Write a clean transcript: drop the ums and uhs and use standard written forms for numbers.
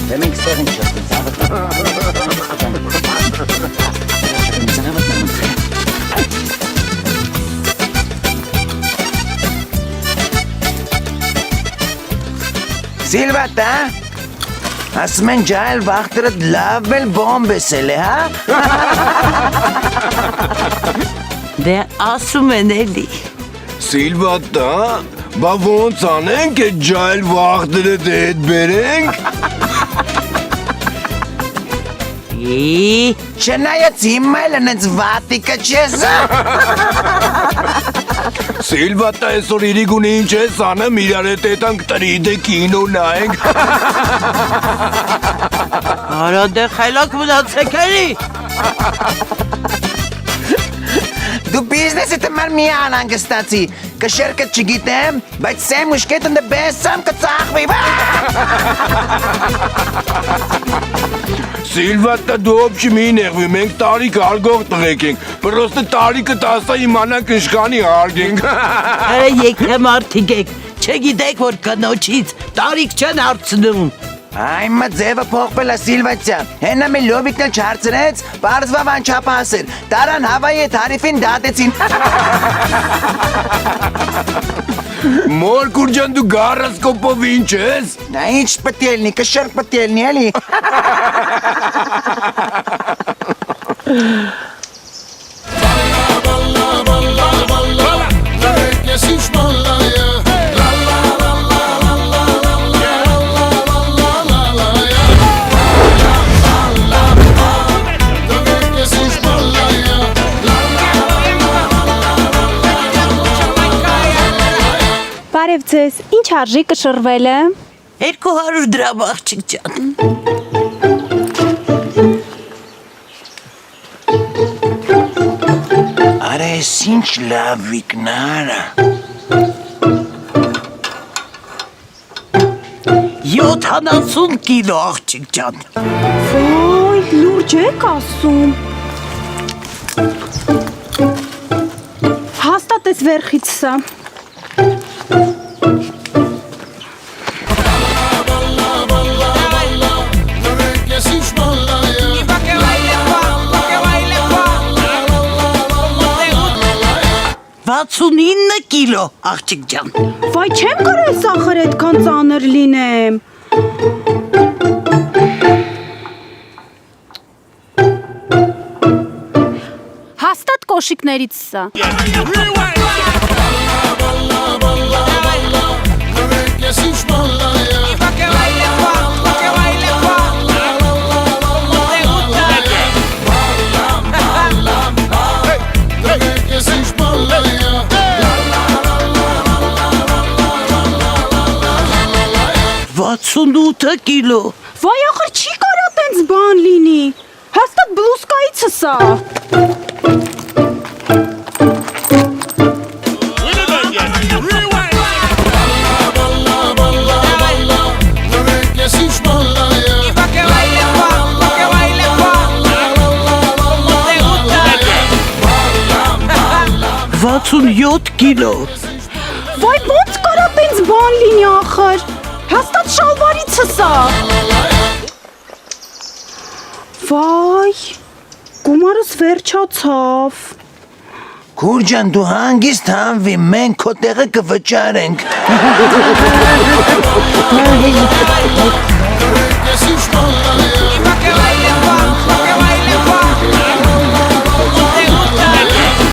Դե մենք ստեղ ենք շտկում, Սիլվատա, ասում են ջայլ վաղտրդ լավ էլ բոմբ էսել է, հա? Դե ասում են էլի։ Սիլվատա, բա ոնց անենք է ջայլ վաղտրդ հետ բերենք? Չնայած հիմա էլ ընենց վատիկը չես, Սիլվատա այսօր իրիգունի ինչ ես անեմ իրար հետ ետանք տրիդե կինո նայենք։ Արա դե խայլակ մնացեք էլի։ Դու բիզնեսի տմար մի անանգստացի, կշերկը չգիտեմ, բայց սեմ ուշկետ ընդ բեսամ կծախվի, Սիլվատա դու ոբչի մի նեղվի, մենք տարիք արգող տղեք ենք, պրոստը տարիքը տասա իմանանք ըշկանի արգենք։ Արա եքը մարդիկ եք, չգիտեք որ կնոչից տարիք չեն հարցնում։ Այմը ձևը փոխվել է Սիլվատյա, հենա մի լոբիկն էլ չարցրեց, պարզվավ անչապահասեր, տարան հավայի է թարիֆին դատեցին։ Մոր կուրջան դու գարասկոպով ինչ ես։ Նա ինչ պտելնի, կշերկ պտելնի էլի։ Բարև ձեզ, ինչ արժի կշռվել է։ 200 դրամ աղջիկ ջան։ Արա ես ինչ լավ վիկնարա։ 70 կիլո աղջիկ ջան։ Ոյ, լուրջ եք ասում։ Հաստատ ես վերխից սա։ Վաթսունինը կիլո աղջիկ ջան։ Վայ չեմ կարել սախր այդքան ծանր լինեմ։ Հաստատ կոշիկներից սա։ 68 կիլո։ Վայ ախր չի կարա տենց բան լինի։ Հաստատ բլուսկայիցը սա։ Վաթսունյոթ կիլո։ Վայ ոնց կարա տենց բան լինի ախր։ Հաստատ շալվարիցը սա։ Վայ, գումարս վերջացավ։ Կուրջան դու հանգիստ հանվի, մենք քո տեղը կվճարենք։